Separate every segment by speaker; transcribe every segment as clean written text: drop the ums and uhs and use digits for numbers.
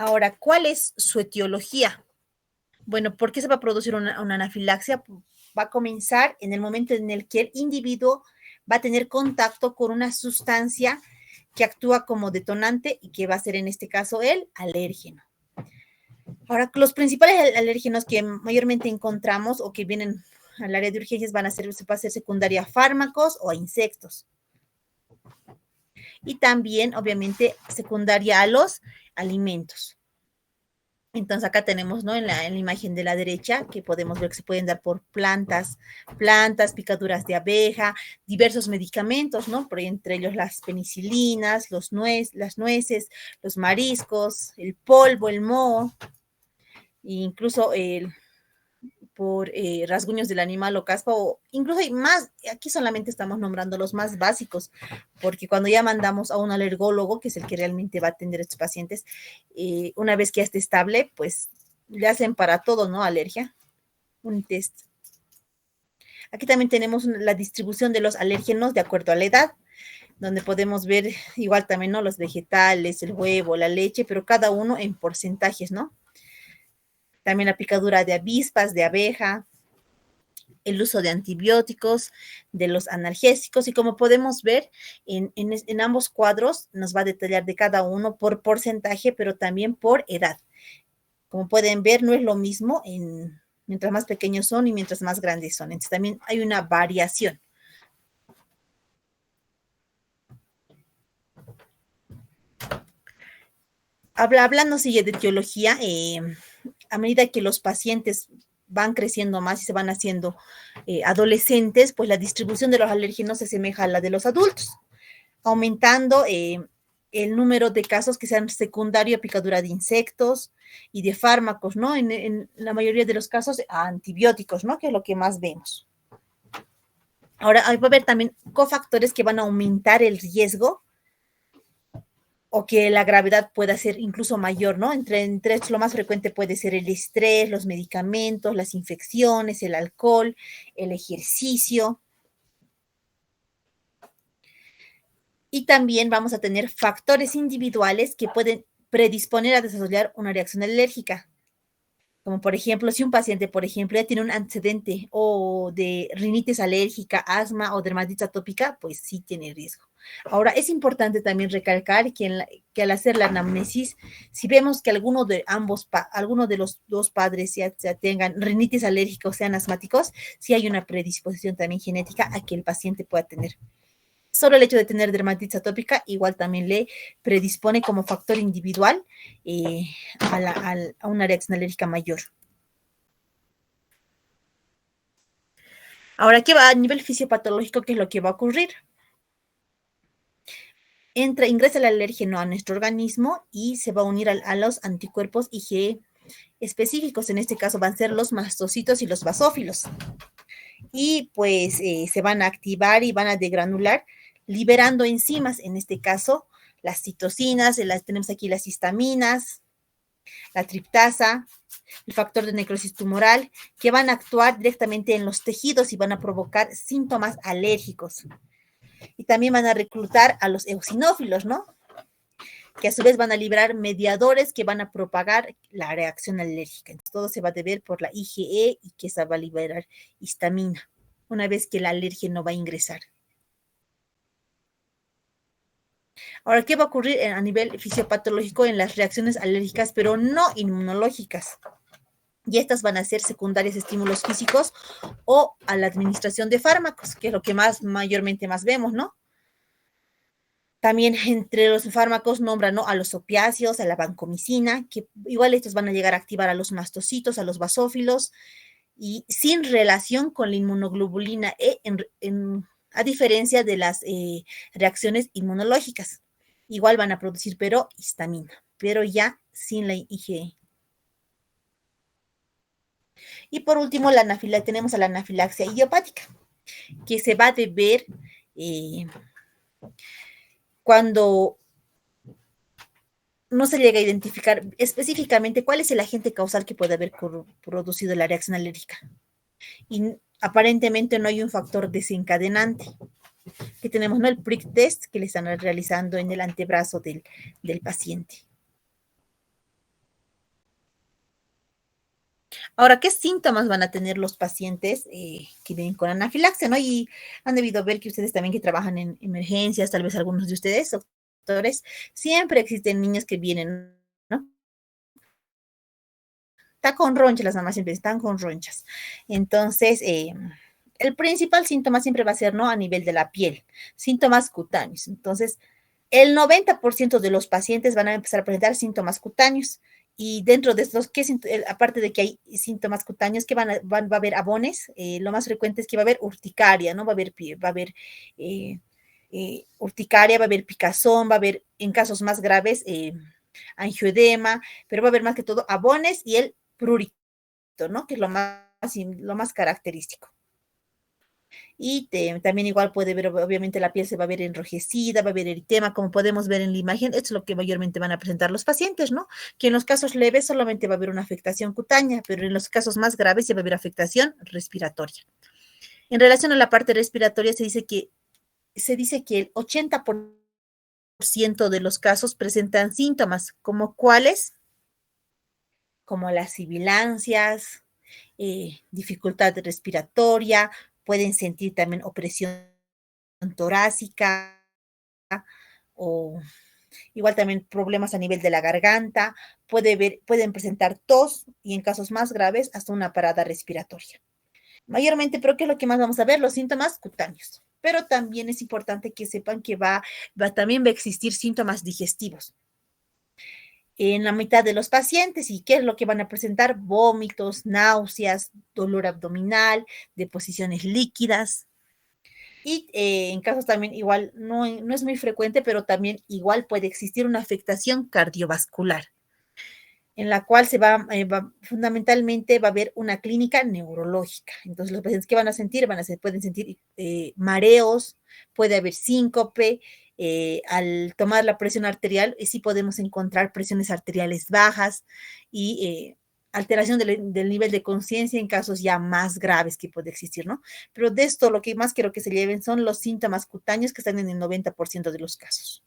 Speaker 1: Ahora, ¿cuál es su etiología? Bueno, ¿por qué se va a producir una anafilaxia? Va a comenzar en el momento en el que el individuo va a tener contacto con una sustancia que actúa como detonante y que va a ser en este caso el alérgeno. Ahora, los principales alérgenos que mayormente encontramos o que vienen al área de urgencias van a ser, va a ser secundaria a fármacos o a insectos. Y también, obviamente, secundaria a los alimentos. Entonces acá tenemos, ¿no? En la imagen de la derecha, que podemos ver que se pueden dar por plantas, picaduras de abeja, diversos medicamentos, ¿no? Por entre ellos las penicilinas, las nueces, los mariscos, el polvo, el moho, e incluso por rasguños del animal o caspa, o incluso hay más, aquí solamente estamos nombrando los más básicos, porque cuando ya mandamos a un alergólogo, que es el que realmente va a atender a estos pacientes, una vez que ya esté estable, pues le hacen para todo, ¿no? Alergia, un test. Aquí también tenemos la distribución de los alérgenos de acuerdo a la edad, donde podemos ver igual también, ¿no? Los vegetales, el huevo, la leche, pero cada uno en porcentajes, ¿no? También la picadura de avispas, de abeja, el uso de antibióticos, de los analgésicos, y como podemos ver en ambos cuadros nos va a detallar de cada uno por porcentaje, pero también por edad. Como pueden ver, no es lo mismo mientras más pequeños son y mientras más grandes son. Entonces también hay una variación. Hablando sigue de etiología, a medida que los pacientes van creciendo más y se van haciendo adolescentes, pues la distribución de los alérgenos se asemeja a la de los adultos, aumentando el número de casos que sean secundario a picadura de insectos y de fármacos, ¿no? En la mayoría de los casos, a antibióticos, ¿no? Que es lo que más vemos. Ahora, va a haber también cofactores que van a aumentar el riesgo o que la gravedad pueda ser incluso mayor, ¿no? Entre lo más frecuente puede ser el estrés, los medicamentos, las infecciones, el alcohol, el ejercicio. Y también vamos a tener factores individuales que pueden predisponer a desarrollar una reacción alérgica. Como por ejemplo, si un paciente, por ejemplo, ya tiene un antecedente o de rinitis alérgica, asma o dermatitis atópica, pues sí tiene riesgo. Ahora, es importante también recalcar que al hacer la anamnesis, si vemos que alguno de los dos padres ya tengan rinitis alérgica o sean asmáticos, sí hay una predisposición también genética a que el paciente pueda tener. Solo el hecho de tener dermatitis atópica igual también le predispone como factor individual a una reacción alérgica mayor. Ahora, ¿qué va a nivel fisiopatológico? ¿Qué es lo que va a ocurrir? Ingresa el alérgeno a nuestro organismo y se va a unir a los anticuerpos IgE específicos. En este caso van a ser los mastocitos y los basófilos. Y pues se van a activar y van a degranular, liberando enzimas, en este caso las citocinas, tenemos aquí las histaminas, la triptasa, el factor de necrosis tumoral, que van a actuar directamente en los tejidos y van a provocar síntomas alérgicos. Y también van a reclutar a los eosinófilos, ¿no? Que a su vez van a liberar mediadores que van a propagar la reacción alérgica. Entonces, todo se va a deber por la IgE y que esa va a liberar histamina una vez que el alérgeno va a ingresar. Ahora, ¿qué va a ocurrir a nivel fisiopatológico en las reacciones alérgicas, pero no inmunológicas? Y estas van a ser secundarias a estímulos físicos o a la administración de fármacos, que es lo que mayormente más vemos, ¿no? También entre los fármacos nombran, ¿no?, a los opiáceos, a la vancomicina, que igual estos van a llegar a activar a los mastocitos, a los basófilos, y sin relación con la inmunoglobulina E, a diferencia de las reacciones inmunológicas. Igual van a producir, pero histamina, pero ya sin la IgE. Y por último, tenemos a la anafilaxia idiopática, que se va a deber cuando no se llega a identificar específicamente cuál es el agente causal que puede haber producido la reacción alérgica. Y aparentemente no hay un factor desencadenante. Que tenemos, ¿no?, el prick test que le están realizando en el antebrazo del paciente. Ahora, ¿qué síntomas van a tener los pacientes que vienen con anafilaxia, no? Y han debido ver que ustedes también que trabajan en emergencias, tal vez algunos de ustedes, doctores, siempre existen niños que vienen, ¿no? Está con ronchas, las mamás siempre están con ronchas. Entonces, el principal síntoma siempre va a ser, ¿no? A nivel de la piel, síntomas cutáneos. Entonces, el 90% de los pacientes van a empezar a presentar síntomas cutáneos. Y dentro de estos, aparte de que hay síntomas cutáneos, que va a haber abones, lo más frecuente es que va a haber urticaria, ¿no? Va a haber urticaria, va a haber picazón, va a haber, en casos más graves, angioedema, pero va a haber más que todo abones y el prurito, ¿no? Que es lo más característico. Y también igual puede ver, obviamente la piel se va a ver enrojecida, va a haber eritema, como podemos ver en la imagen, esto es lo que mayormente van a presentar los pacientes, ¿no? Que en los casos leves solamente va a haber una afectación cutánea, pero en los casos más graves se va a haber afectación respiratoria. En relación a la parte respiratoria, se dice que el 80% de los casos presentan síntomas, como cuáles, como las sibilancias, dificultad respiratoria, pueden sentir también opresión torácica o igual también problemas a nivel de la garganta, pueden presentar tos y en casos más graves hasta una parada respiratoria. Mayormente, pero ¿qué es lo que más vamos a ver? Los síntomas cutáneos. Pero también es importante que sepan que también va a existir síntomas digestivos en la mitad de los pacientes. ¿Y qué es lo que van a presentar? Vómitos, náuseas, dolor abdominal, deposiciones líquidas. Y en casos también igual, no es muy frecuente, pero también igual puede existir una afectación cardiovascular, en la cual fundamentalmente va a haber una clínica neurológica. Entonces, los pacientes que van a sentir, pueden sentir mareos, puede haber síncope, al tomar la presión arterial, sí podemos encontrar presiones arteriales bajas y alteración del nivel de conciencia en casos ya más graves que puede existir, ¿no? Pero de esto lo que más quiero que se lleven son los síntomas cutáneos que están en el 90% de los casos.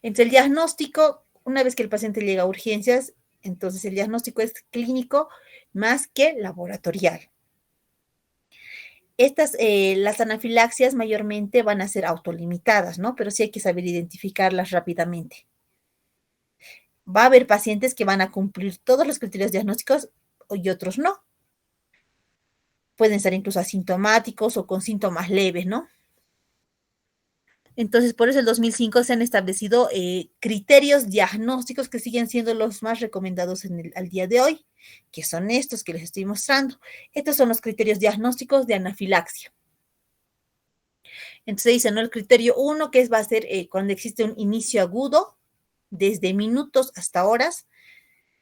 Speaker 1: Entre el diagnóstico, una vez que el paciente llega a urgencias, entonces el diagnóstico es clínico más que laboratorial. Las anafilaxias mayormente van a ser autolimitadas, ¿no? Pero sí hay que saber identificarlas rápidamente. Va a haber pacientes que van a cumplir todos los criterios diagnósticos y otros no. Pueden estar incluso asintomáticos o con síntomas leves, ¿no? Entonces, por eso el 2005 se han establecido criterios diagnósticos que siguen siendo los más recomendados al día de hoy, que son estos que les estoy mostrando. Estos son los criterios diagnósticos de anafilaxia. Entonces dice, ¿no? El criterio 1, va a ser cuando existe un inicio agudo, desde minutos hasta horas,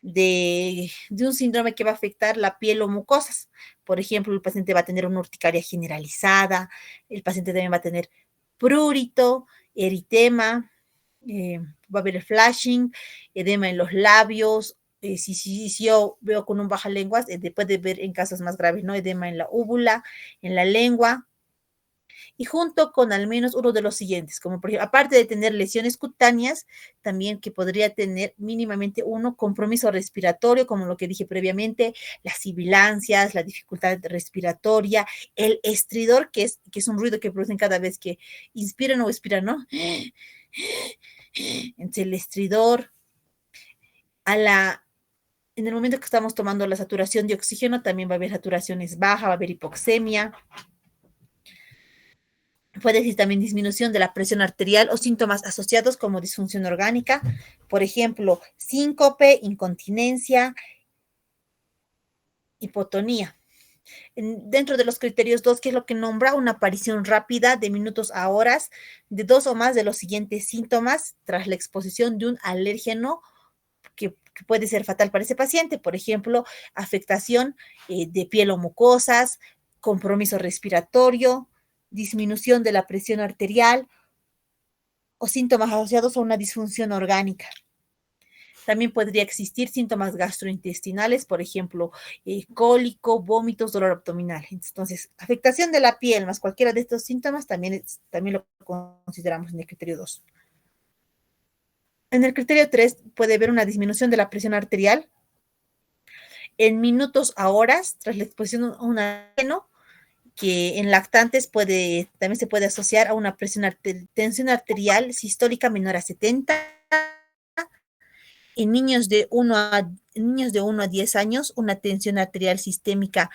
Speaker 1: de un síndrome que va a afectar la piel o mucosas. Por ejemplo, el paciente va a tener una urticaria generalizada, el paciente también va a tener prurito, eritema, va a haber flashing, edema en los labios. Si yo veo con un baja lenguas, puede ver en casos más graves, ¿no? Edema en la úvula, en la lengua, y junto con al menos uno de los siguientes, como por ejemplo, aparte de tener lesiones cutáneas, también que podría tener mínimamente uno compromiso respiratorio, como lo que dije previamente, las sibilancias, la dificultad respiratoria, el estridor, que es un ruido que producen cada vez que inspiran o expiran, ¿no? Entre el estridor, a la, en el momento que estamos tomando la saturación de oxígeno, también va a haber saturaciones bajas, va a haber hipoxemia. Puede existir también disminución de la presión arterial o síntomas asociados como disfunción orgánica, por ejemplo, síncope, incontinencia, hipotonía. Dentro de los criterios 2, que es lo que nombra una aparición rápida de minutos a horas de dos o más de los siguientes síntomas tras la exposición de un alérgeno que puede ser fatal para ese paciente, por ejemplo, afectación de piel o mucosas, compromiso respiratorio, disminución de la presión arterial o síntomas asociados a una disfunción orgánica. También podría existir síntomas gastrointestinales, por ejemplo, cólico, vómitos, dolor abdominal. Entonces, afectación de la piel más cualquiera de estos síntomas también lo consideramos en el criterio 2. En el criterio 3 puede haber una disminución de la presión arterial en minutos a horas tras la exposición a un alérgeno, que en lactantes también se puede asociar a una tensión arterial sistólica menor a 70. En niños de 1 a 10 años, una tensión arterial sistémica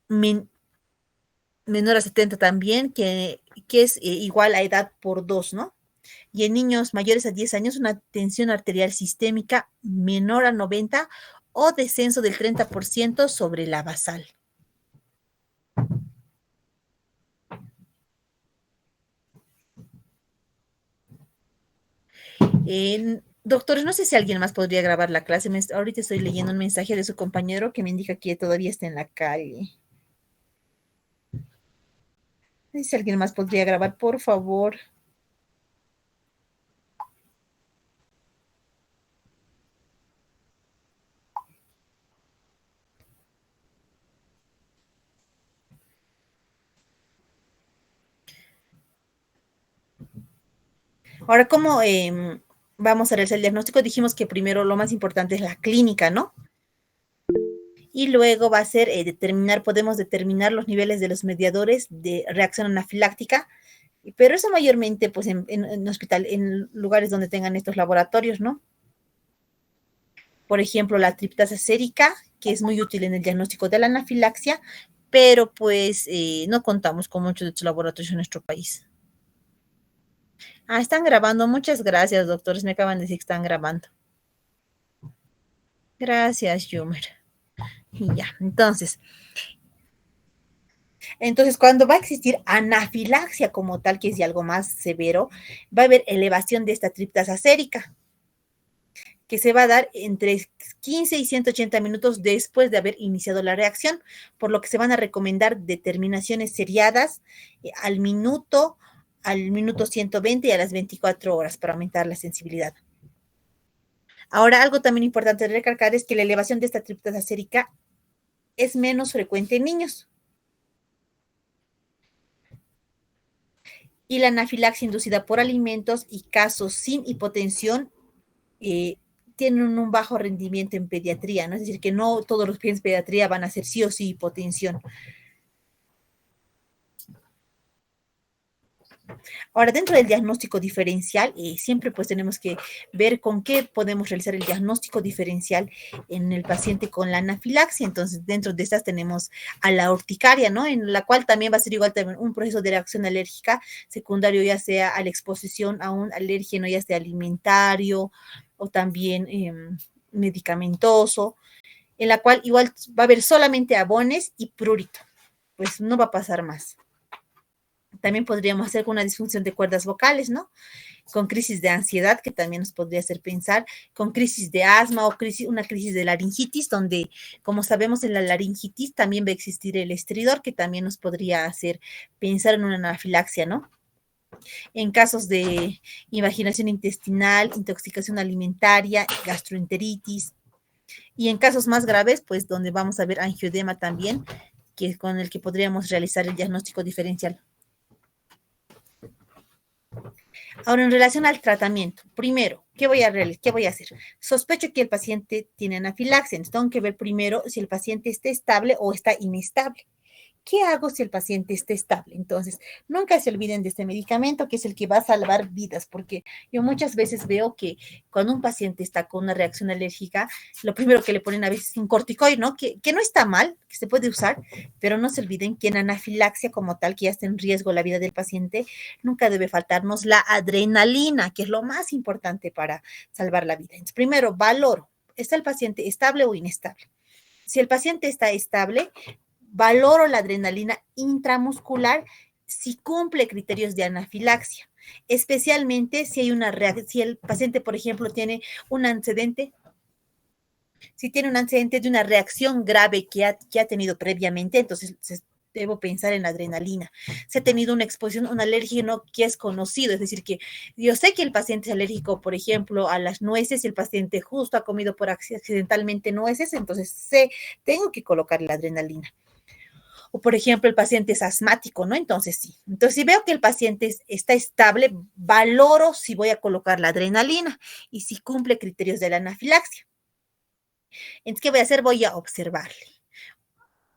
Speaker 1: men- menor a 70 también, que es igual a edad por 2, ¿no? Y en niños mayores a 10 años, una tensión arterial sistémica menor a 90 o descenso del 30% sobre la basal. Doctores, no sé si alguien más podría grabar la clase. Ahorita estoy leyendo un mensaje de su compañero que me indica que todavía está en la calle. No sé si alguien más podría grabar, por favor. Ahora, ¿cómo vamos a realizar el diagnóstico? Dijimos que primero lo más importante es la clínica, ¿no? Y luego va a ser podemos determinar los niveles de los mediadores de reacción anafiláctica, pero eso mayormente pues en lugares donde tengan estos laboratorios, ¿no? Por ejemplo, la triptasa sérica, que es muy útil en el diagnóstico de la anafilaxia, pero pues no contamos con muchos de estos laboratorios en nuestro país. Ah, están grabando. Muchas gracias, doctores. Me acaban de decir que están grabando. Gracias, Yumer. Y ya, entonces, cuando va a existir anafilaxia como tal, que es ya algo más severo, va a haber elevación de esta triptasa sérica, que se va a dar entre 15 y 180 minutos después de haber iniciado la reacción, por lo que se van a recomendar determinaciones seriadas al minuto 120 y a las 24 horas para aumentar la sensibilidad. Ahora, algo también importante de recalcar es que la elevación de esta triptasa sérica es menos frecuente en niños. Y la anafilaxia inducida por alimentos y casos sin hipotensión eh, tienen un bajo rendimiento en pediatría, ¿no? Es decir, que no todos los pacientes de pediatría van a ser sí o sí hipotensión. Ahora, dentro del diagnóstico diferencial, siempre pues tenemos que ver con qué podemos realizar el diagnóstico diferencial en el paciente con la anafilaxia. Entonces, dentro de estas tenemos a la urticaria, ¿no? En la cual también va a ser igual también un proceso de reacción alérgica secundario, ya sea a la exposición a un alérgeno, ya sea alimentario o también medicamentoso, en la cual igual va a haber solamente abones y prurito. Pues no va a pasar más. También podríamos hacer con una disfunción de cuerdas vocales, ¿no? Con crisis de ansiedad, que también nos podría hacer pensar, con crisis de asma o una crisis de laringitis, donde, como sabemos, en la laringitis también va a existir el estridor, que también nos podría hacer pensar en una anafilaxia, ¿no? En casos de invaginación intestinal, intoxicación alimentaria, gastroenteritis, y en casos más graves, pues donde vamos a ver angioedema también, que es con el que podríamos realizar el diagnóstico diferencial. Ahora, en relación al tratamiento, primero, ¿qué voy a hacer? Sospecho que el paciente tiene anafilaxia, entonces tengo que ver primero si el paciente está estable o está inestable. ¿Qué hago si el paciente está estable? Entonces, nunca se olviden de este medicamento que es el que va a salvar vidas, porque yo muchas veces veo que cuando un paciente está con una reacción alérgica, lo primero que le ponen a veces es un corticoide, ¿no? Que no está mal, que se puede usar, pero no se olviden que en anafilaxia como tal, que ya está en riesgo la vida del paciente, nunca debe faltarnos la adrenalina, que es lo más importante para salvar la vida. Entonces, primero, valoro, ¿está el paciente estable o inestable? Si el paciente está estable, valoro la adrenalina intramuscular si cumple criterios de anafilaxia, especialmente si hay una reacción, si el paciente, por ejemplo, tiene un antecedente, si tiene un antecedente de una reacción grave que ha tenido previamente, entonces debo pensar en la adrenalina. Si ha tenido una exposición, un alérgeno que es conocido, es decir, que yo sé que el paciente es alérgico, por ejemplo, a las nueces y el paciente justo ha comido por accidentalmente nueces, entonces tengo que colocar la adrenalina. O, por ejemplo, el paciente es asmático, ¿no? Entonces, sí. Entonces, si veo que el paciente está estable, valoro si voy a colocar la adrenalina y si cumple criterios de la anafilaxia. Entonces, ¿qué voy a hacer? Voy a observarle.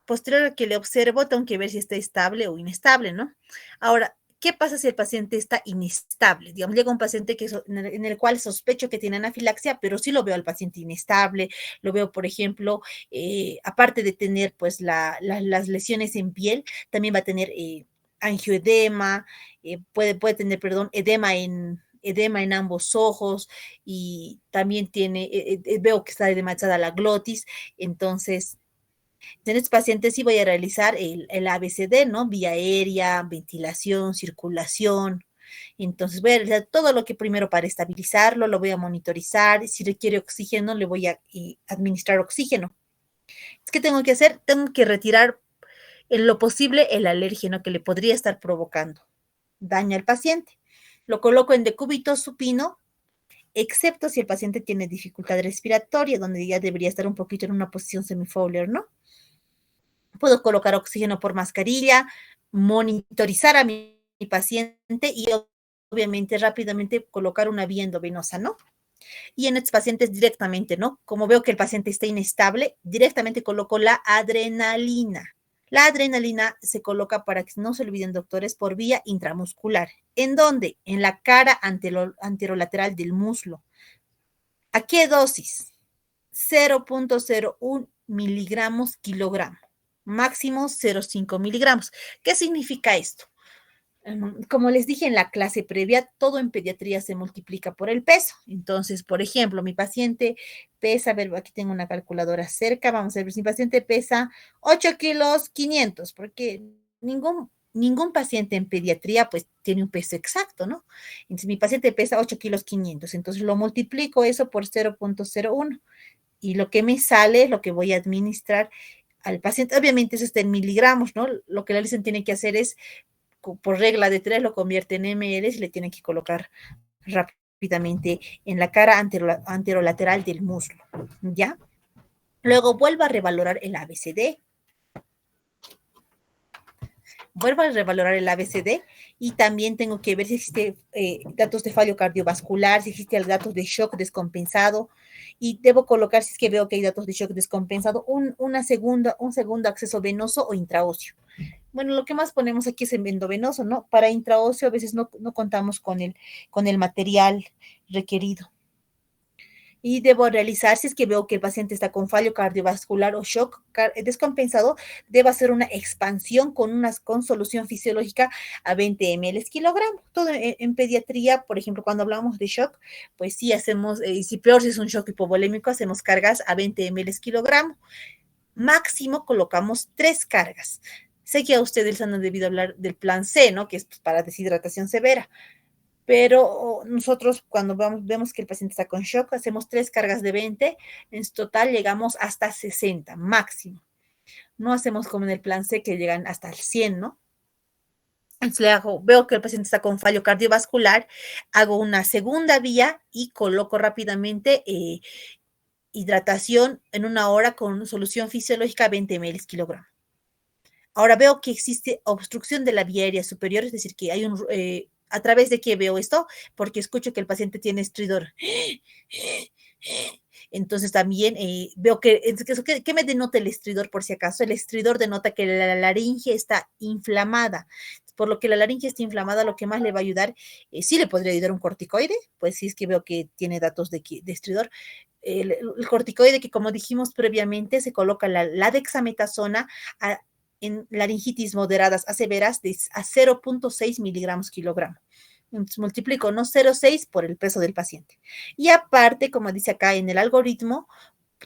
Speaker 1: Posterior a que le observo, tengo que ver si está estable o inestable, ¿no? Ahora, ¿qué pasa si el paciente está inestable? Digamos, llega un paciente en el cual sospecho que tiene anafilaxia, pero sí lo veo al paciente inestable, lo veo, por ejemplo, aparte de tener pues las lesiones en piel, también va a tener angioedema, puede tener, perdón, edema en ambos ojos y también veo que está edematizada la glotis, entonces en estos pacientes sí voy a realizar el ABCD, ¿no? Vía aérea, ventilación, circulación. Entonces voy a realizar todo lo que primero para estabilizarlo, lo voy a monitorizar. Si requiere oxígeno, le voy a administrar oxígeno. ¿Qué tengo que hacer? Tengo que retirar en lo posible el alérgeno que le podría estar provocando daño al paciente. Lo coloco en decúbito supino, excepto si el paciente tiene dificultad respiratoria, donde ya debería estar un poquito en una posición semifowler, ¿no? Puedo colocar oxígeno por mascarilla, monitorizar a mi paciente y obviamente rápidamente colocar una vía endovenosa, ¿no? Y en estos pacientes directamente, ¿no? Como veo que el paciente está inestable, directamente coloco la adrenalina. La adrenalina se coloca, para que no se olviden, doctores, por vía intramuscular. ¿En dónde? En la cara anterolateral del muslo. ¿A qué dosis? 0.01 miligramos kilogramo, máximo 0.5 miligramos. ¿Qué significa esto? Como les dije en la clase previa, todo en pediatría se multiplica por el peso. Entonces, por ejemplo, mi paciente pesa, a ver, aquí tengo una calculadora cerca, vamos a ver, si mi paciente pesa 8 kilos 500, porque ningún paciente en pediatría pues tiene un peso exacto, ¿no? Entonces, mi paciente pesa 8 kilos 500, entonces lo multiplico eso por 0.01 y lo que me sale es lo que voy a administrar al paciente. Obviamente eso está en miligramos, ¿no? Lo que la licencia tiene que hacer es, por regla de tres, lo convierte en ml y le tiene que colocar rápidamente en la cara anterolateral del muslo, ¿ya? Luego vuelvo a revalorar el ABCD. Vuelvo a revalorar el ABCD y también tengo que ver si existe datos de fallo cardiovascular, si existe datos de shock descompensado y debo colocar, si es que veo que hay datos de shock descompensado, un segundo acceso venoso o intraóseo. Bueno, lo que más ponemos aquí es endovenoso, ¿no? Para intraóseo a veces no contamos con el material requerido. Y debo realizar, si es que veo que el paciente está con fallo cardiovascular o shock descompensado, debo hacer una expansión con solución fisiológica a 20 ml kilogramo. Todo en pediatría, por ejemplo, cuando hablamos de shock, pues sí hacemos, si peor si es un shock hipovolémico, hacemos cargas a 20 ml kilogramo. Máximo colocamos 3 cargas. Sé que a ustedes han debido hablar del plan C, ¿no? Que es para deshidratación severa, pero nosotros cuando vemos que el paciente está con shock, hacemos 3 cargas de 20, en total llegamos hasta 60 máximo. No hacemos como en el plan C que llegan hasta el 100, ¿no? Entonces veo que el paciente está con fallo cardiovascular, hago una segunda vía y coloco rápidamente hidratación en 1 hora con solución fisiológica 20 ml kilogramo. Ahora veo que existe obstrucción de la vía aérea superior, es decir, que hay ¿a través de qué veo esto? Porque escucho que el paciente tiene estridor. Entonces también veo ¿qué me denota el estridor por si acaso? El estridor denota que la laringe está inflamada. Por lo que la laringe está inflamada, lo que más le va a ayudar, sí le podría ayudar un corticoide, pues sí es que veo que tiene datos de estridor. El corticoide que, como dijimos previamente, se coloca la dexametasona en laringitis moderadas a severas a 0.6 miligramos kilogramo. Entonces multiplico, ¿no? 0.6 por el peso del paciente. Y aparte, como dice acá en el algoritmo,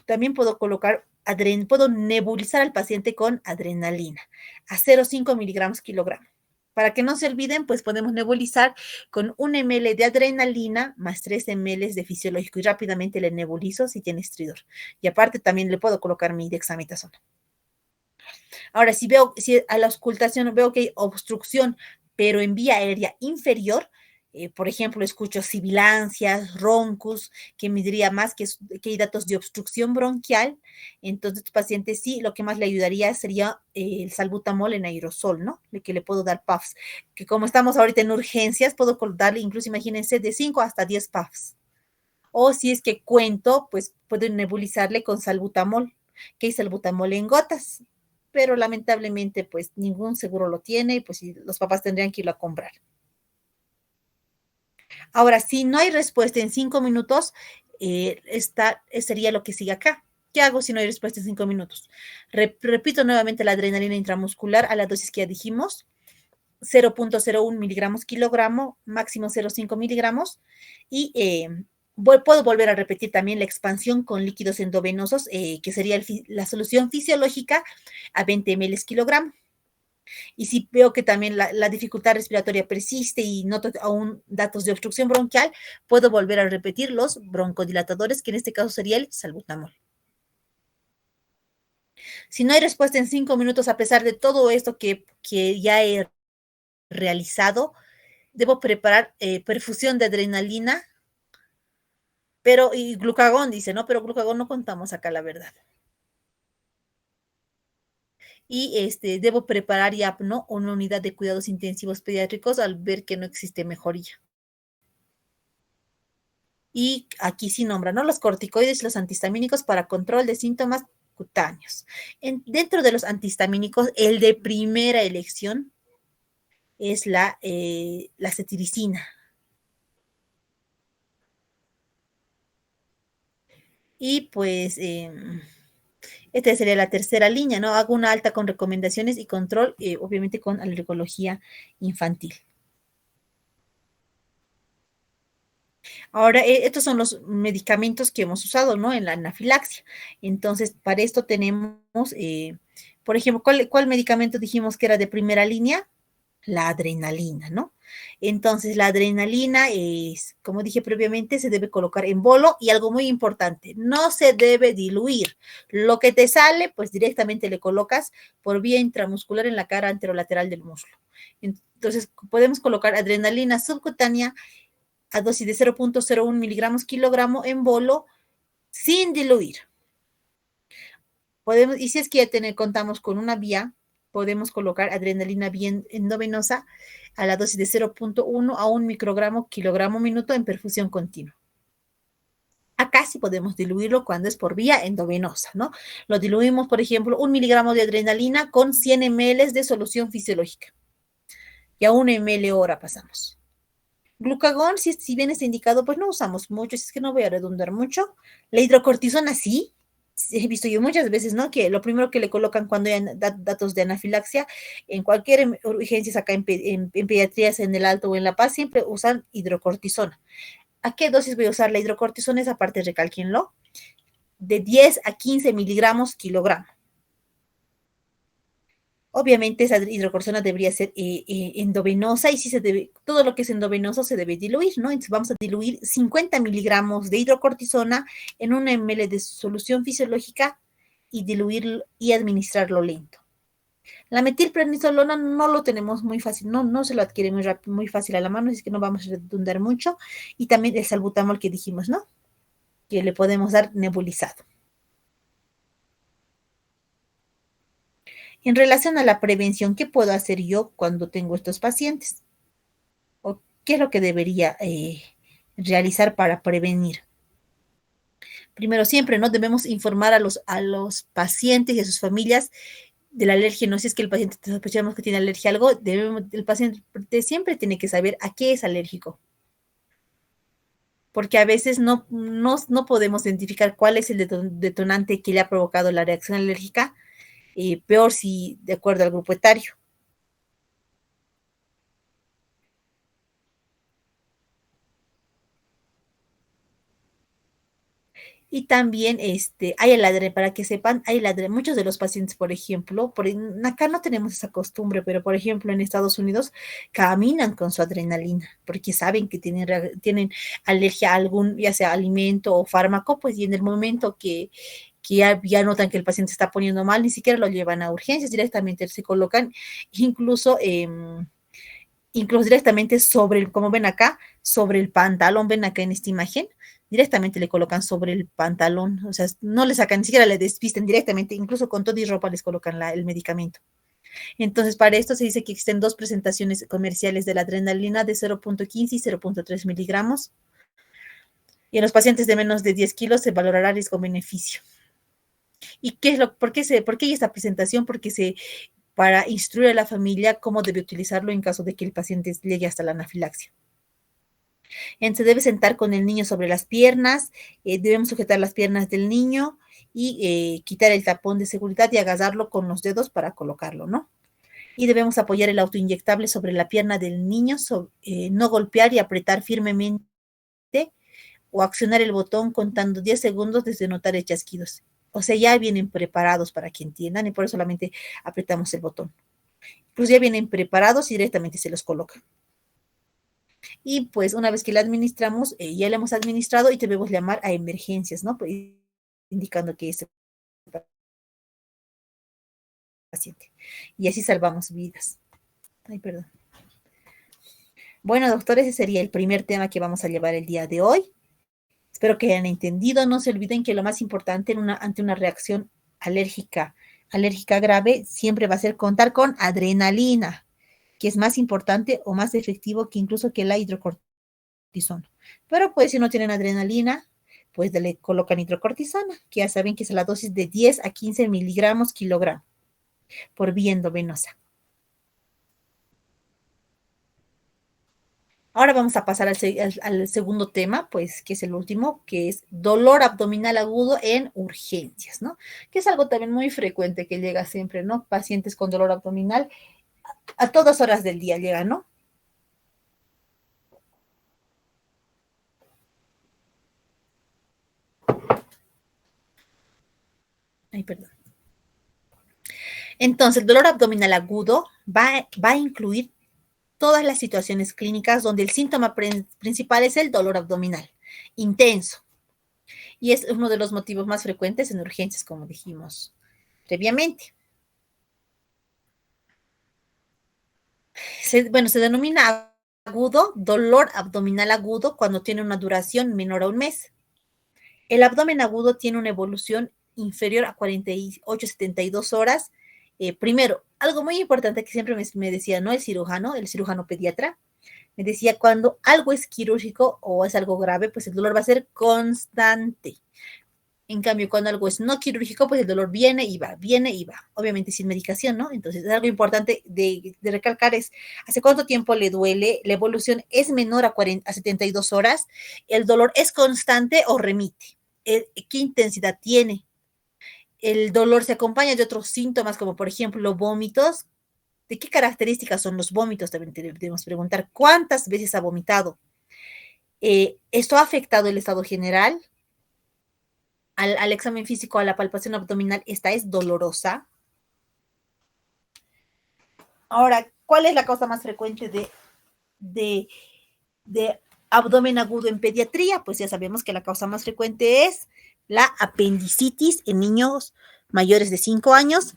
Speaker 1: también puedo puedo nebulizar al paciente con adrenalina a 0.5 miligramos kilogramo. Para que no se olviden, pues podemos nebulizar con 1 ml de adrenalina más 3 ml de fisiológico y rápidamente le nebulizo si tiene estridor. Y aparte también le puedo colocar mi dexametasona. Ahora, si a la auscultación veo que hay obstrucción, pero en vía aérea inferior, Por ejemplo, escucho sibilancias, roncos, que me diría más que hay datos de obstrucción bronquial. Entonces, tu paciente sí, lo que más le ayudaría sería el salbutamol en aerosol, ¿no? Que le puedo dar puffs. Que como estamos ahorita en urgencias, puedo darle incluso, imagínense, de 5 hasta 10 puffs. O si es que cuento, pues puedo nebulizarle con salbutamol, que hay salbutamol en gotas. Pero lamentablemente, pues ningún seguro lo tiene y pues los papás tendrían que irlo a comprar. Ahora, si no hay respuesta en 5 minutos, sería lo que sigue acá. ¿Qué hago si no hay respuesta en 5 minutos? Repito nuevamente la adrenalina intramuscular a la dosis que ya dijimos, 0.01 miligramos kilogramo, máximo 0.5 miligramos, y puedo volver a repetir también la expansión con líquidos endovenosos, que sería la solución fisiológica a 20 ml kilogramo. Y si veo que también la dificultad respiratoria persiste y noto aún datos de obstrucción bronquial, puedo volver a repetir los broncodilatadores, que en este caso sería el salbutamol. Si no hay respuesta en 5 minutos, a pesar de todo esto que ya he realizado, debo preparar perfusión de adrenalina, pero y glucagón, dice, ¿no? Pero glucagón no contamos acá, la verdad. Y debo preparar ya, ¿no? Una unidad de cuidados intensivos pediátricos al ver que no existe mejoría. Y aquí sí nombra, ¿no? Los corticoides y los antihistamínicos para control de síntomas cutáneos. Dentro de los antihistamínicos, el de primera elección es la cetiricina. Y pues esta sería la tercera línea, ¿no? Hago una alta con recomendaciones y control, obviamente con alergología infantil. Ahora, estos son los medicamentos que hemos usado, ¿no? En la anafilaxia. Entonces, para esto tenemos, por ejemplo, ¿cuál medicamento dijimos que era de primera línea? La adrenalina, ¿no? Entonces, la adrenalina es, como dije previamente, se debe colocar en bolo y algo muy importante, no se debe diluir. Lo que te sale, pues directamente le colocas por vía intramuscular en la cara anterolateral del muslo. Entonces, podemos colocar adrenalina subcutánea a dosis de 0.01 miligramos kilogramo en bolo sin diluir. Y si es que ya contamos con una vía, podemos colocar adrenalina bien endovenosa a la dosis de 0.1 a 1 microgramo kilogramo minuto en perfusión continua. Acá sí podemos diluirlo cuando es por vía endovenosa, ¿no? Lo diluimos, por ejemplo, 1 miligramo de adrenalina con 100 ml de solución fisiológica. Y a 1 ml hora pasamos. Glucagón, si bien está indicado, pues no usamos mucho, es que no voy a redundar mucho. La hidrocortisona sí, he visto yo muchas veces, ¿no? Que lo primero que le colocan cuando hay datos de anafilaxia, en cualquier urgencia acá en pediatrías, en el Alto o en La Paz, siempre usan hidrocortisona. ¿A qué dosis voy a usar la hidrocortisona? Esa parte recalquenlo, de 10 a 15 miligramos kilogramo. Obviamente esa hidrocortisona debería ser endovenosa y si se debe, todo lo que es endovenoso se debe diluir, ¿no? Entonces vamos a diluir 50 miligramos de hidrocortisona en 1 ml de solución fisiológica y diluir y administrarlo lento. La metilprednisolona no lo tenemos muy fácil, no se lo adquiere muy fácil a la mano, así que no vamos a redundar mucho. Y también el salbutamol que dijimos, ¿no? Que le podemos dar nebulizado. En relación a la prevención, ¿qué puedo hacer yo cuando tengo estos pacientes? ¿O qué es lo que debería realizar para prevenir? Primero, siempre, ¿no? Debemos informar a los pacientes y a sus familias de la alergia, no si es que el paciente sospechamos que tiene alergia a algo, el paciente siempre tiene que saber a qué es alérgico, porque a veces no podemos identificar cuál es el detonante que le ha provocado la reacción alérgica, peor si de acuerdo al grupo etario. Y también para que sepan, muchos de los pacientes, por ejemplo, acá no tenemos esa costumbre, pero por ejemplo en Estados Unidos caminan con su adrenalina, porque saben que tienen alergia a algún, ya sea alimento o fármaco, pues y en el momento que ya notan que el paciente está poniendo mal, ni siquiera lo llevan a urgencias, directamente se colocan incluso incluso directamente sobre el, como ven acá, sobre el pantalón, ven acá en esta imagen, directamente le colocan sobre el pantalón, o sea, no le sacan, ni siquiera le despisten directamente, incluso con todo y ropa les colocan el medicamento. Entonces, para esto se dice que existen dos presentaciones comerciales de la adrenalina de 0.15 y 0.3 miligramos. Y en los pacientes de menos de 10 kilos se valorará riesgo-beneficio. ¿Y qué es por qué hay esta presentación? Porque para instruir a la familia cómo debe utilizarlo en caso de que el paciente llegue hasta la anafilaxia. Se debe sentar con el niño sobre las piernas, debemos sujetar las piernas del niño y quitar el tapón de seguridad y agarrarlo con los dedos para colocarlo, ¿no? Y debemos apoyar el autoinyectable sobre la pierna del niño, no golpear y apretar firmemente o accionar el botón contando 10 segundos desde notar el chasquidos. O sea, ya vienen preparados para que entiendan y por eso solamente apretamos el botón. Pues ya vienen preparados y directamente se los coloca. Y pues una vez que le administramos, ya le hemos administrado y debemos llamar a emergencias, ¿no? Pues, indicando que es el paciente. Y así salvamos vidas. Ay, perdón. Bueno, doctores, ese sería el primer tema que vamos a llevar el día de hoy. Espero que hayan entendido. No se olviden que lo más importante ante una reacción alérgica grave siempre va a ser contar con adrenalina, que es más importante o más efectivo que incluso que la hidrocortisona. Pero pues si no tienen adrenalina, pues le colocan hidrocortisona, que ya saben que es la dosis de 10 a 15 miligramos kilogramo por vía endovenosa. Ahora vamos a pasar al segundo tema, pues, que es el último, que es dolor abdominal agudo en urgencias, ¿no? Que es algo también muy frecuente que llega siempre, ¿no? Pacientes con dolor abdominal a todas horas del día llegan, ¿no? Ay, perdón. Entonces, el dolor abdominal agudo va a incluir todas las situaciones clínicas donde el síntoma principal es el dolor abdominal intenso. Y es uno de los motivos más frecuentes en urgencias, como dijimos previamente. Se denomina agudo, dolor abdominal agudo, cuando tiene una duración menor a un mes. El abdomen agudo tiene una evolución inferior a 48-72 horas. Primero, algo muy importante que siempre me decía, ¿no? El cirujano pediatra, me decía, cuando algo es quirúrgico o es algo grave, pues el dolor va a ser constante. En cambio, cuando algo es no quirúrgico, pues el dolor viene y va, viene y va. Obviamente sin medicación, ¿no? Entonces, algo importante de recalcar es, ¿hace cuánto tiempo le duele? La evolución es menor a 72 horas. El dolor es constante o remite. ¿Qué intensidad tiene? El dolor se acompaña de otros síntomas, como por ejemplo vómitos. ¿De qué características son los vómitos? También debemos preguntar cuántas veces ha vomitado. ¿Esto ha afectado el estado general? Al examen físico, a la palpación abdominal, esta es dolorosa. Ahora, ¿cuál es la causa más frecuente de, de abdomen agudo en pediatría? Pues ya sabemos que la causa más frecuente es la apendicitis en niños mayores de 5 años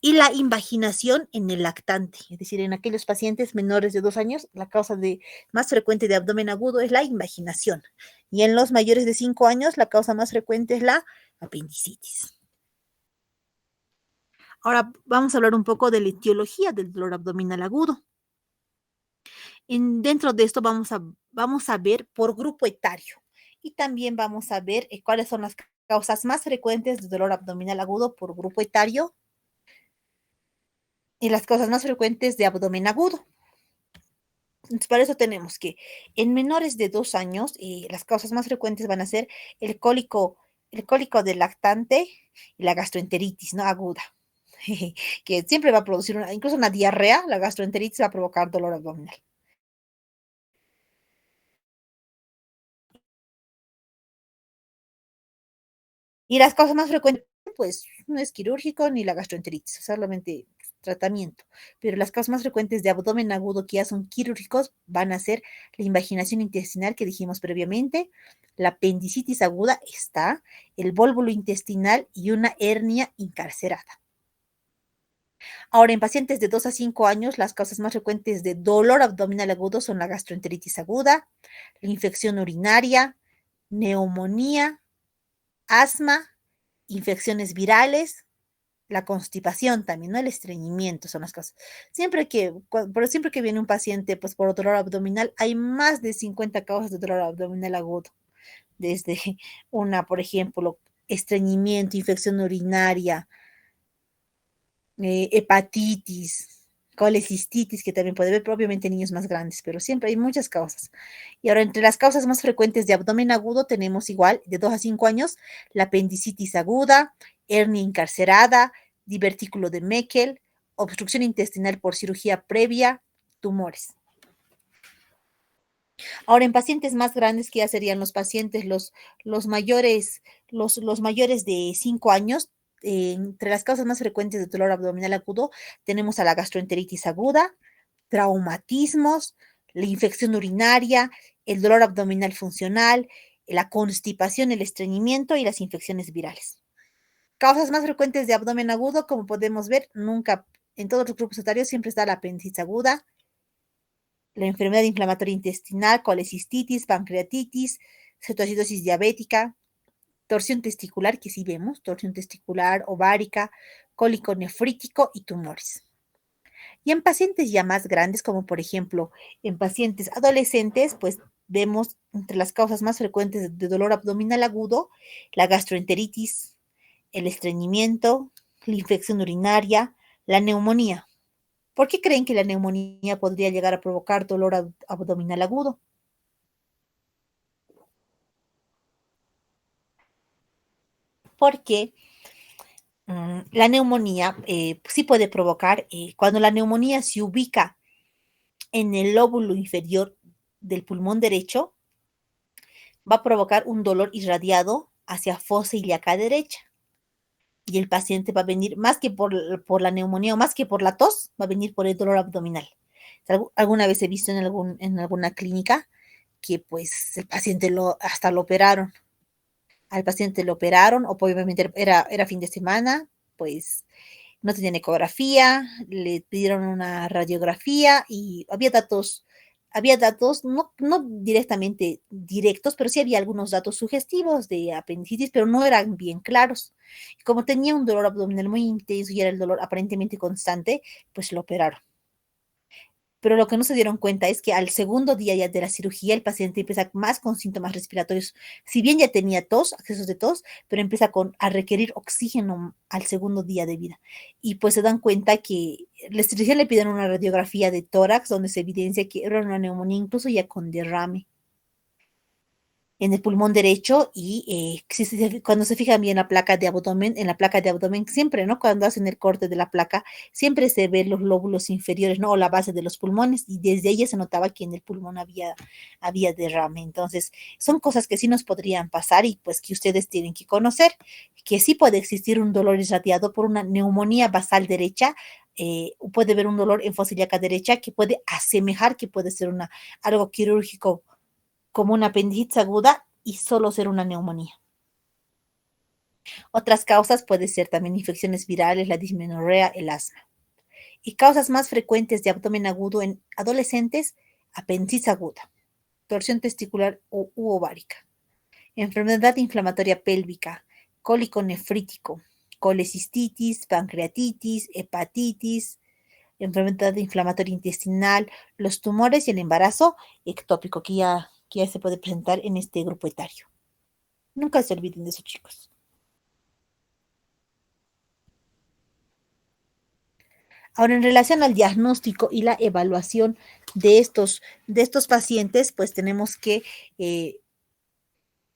Speaker 1: y la invaginación en el lactante, es decir, en aquellos pacientes menores de 2 años, la causa más frecuente de abdomen agudo es la invaginación. Y en los mayores de 5 años, la causa más frecuente es la apendicitis. Ahora vamos a hablar un poco de la etiología del dolor abdominal agudo. Dentro de esto vamos a ver por grupo etario y también vamos a ver cuáles son las causas más frecuentes de dolor abdominal agudo por grupo etario y las causas más frecuentes de abdomen agudo. Entonces, para eso tenemos que en menores de 2 años, las causas más frecuentes van a ser el cólico del lactante y la gastroenteritis, ¿no? Aguda, que siempre va a producir incluso una diarrea. La gastroenteritis va a provocar dolor abdominal. Y las causas más frecuentes, pues, no es quirúrgico ni la gastroenteritis, solamente tratamiento. Pero las causas más frecuentes de abdomen agudo que ya son quirúrgicos van a ser la invaginación intestinal que dijimos previamente, la apendicitis aguda está, el vólvulo intestinal y una hernia encarcerada. Ahora, en pacientes de 2 a 5 años, las causas más frecuentes de dolor abdominal agudo son la gastroenteritis aguda, la infección urinaria, neumonía, asma, infecciones virales, la constipación también, ¿no? El estreñimiento son las causas. Pero siempre que viene un paciente, pues por dolor abdominal, hay más de 50 causas de dolor abdominal agudo. Desde por ejemplo, estreñimiento, infección urinaria, hepatitis, colecistitis, que también puede haber, pero obviamente en niños más grandes, pero siempre hay muchas causas. Y ahora, entre las causas más frecuentes de abdomen agudo, tenemos igual, de 2 a 5 años, la apendicitis aguda, hernia encarcerada, divertículo de Meckel, obstrucción intestinal por cirugía previa, tumores. Ahora, en pacientes más grandes, que ya serían los pacientes, los mayores, los mayores de 5 años, entre las causas más frecuentes de dolor abdominal agudo, tenemos a la gastroenteritis aguda, traumatismos, la infección urinaria, el dolor abdominal funcional, la constipación, el estreñimiento y las infecciones virales. Causas más frecuentes de abdomen agudo, como podemos ver, nunca, en todos los grupos etarios siempre está la apendicitis aguda, la enfermedad inflamatoria intestinal, colecistitis, pancreatitis, cetoacidosis diabética, torsión testicular, que sí vemos, torsión testicular, ovárica, cólico nefrítico y tumores. Y en pacientes ya más grandes, como por ejemplo en pacientes adolescentes, pues vemos entre las causas más frecuentes de dolor abdominal agudo la gastroenteritis, el estreñimiento, la infección urinaria, la neumonía. ¿Por qué creen que la neumonía podría llegar a provocar dolor abdominal agudo? Porque la neumonía sí puede provocar, cuando la neumonía se ubica en el lóbulo inferior del pulmón derecho, va a provocar un dolor irradiado hacia fosa ilíaca derecha. Y el paciente va a venir más que por la neumonía o más que por la tos, va a venir por el dolor abdominal. Alguna vez he visto en alguna clínica que pues el paciente hasta lo operaron. Al paciente lo operaron, o pues, obviamente era fin de semana, pues no tenían ecografía, le pidieron una radiografía y había datos no directamente directos, pero sí había algunos datos sugestivos de apendicitis, pero no eran bien claros. Como tenía un dolor abdominal muy intenso y era el dolor aparentemente constante, pues lo operaron. Pero lo que no se dieron cuenta es que al segundo día ya de la cirugía el paciente empieza más con síntomas respiratorios. Si bien ya tenía tos, accesos de tos, pero empieza a requerir oxígeno al segundo día de vida. Y pues se dan cuenta que recién le piden una radiografía de tórax donde se evidencia que era una neumonía, incluso ya con derrame en el pulmón derecho. Y cuando se fijan bien la placa de abdomen, en la placa de abdomen, siempre, ¿no? Cuando hacen el corte de la placa, siempre se ven los lóbulos inferiores, ¿no? O la base de los pulmones, y desde ahí se notaba que en el pulmón había derrame. Entonces, son cosas que sí nos podrían pasar y pues que ustedes tienen que conocer, que sí puede existir un dolor irradiado por una neumonía basal derecha, puede haber un dolor en fosa ilíaca derecha que puede asemejar que puede ser algo quirúrgico como una apendicitis aguda y solo ser una neumonía. Otras causas pueden ser también infecciones virales, la dismenorrea, el asma. Y causas más frecuentes de abdomen agudo en adolescentes, apendicitis aguda, torsión testicular u ovárica, enfermedad inflamatoria pélvica, cólico nefrítico, colecistitis, pancreatitis, hepatitis, enfermedad inflamatoria intestinal, los tumores y el embarazo ectópico, que ya se puede presentar en este grupo etario. Nunca se olviden de eso, chicos. Ahora, en relación al diagnóstico y la evaluación de estos pacientes, pues tenemos que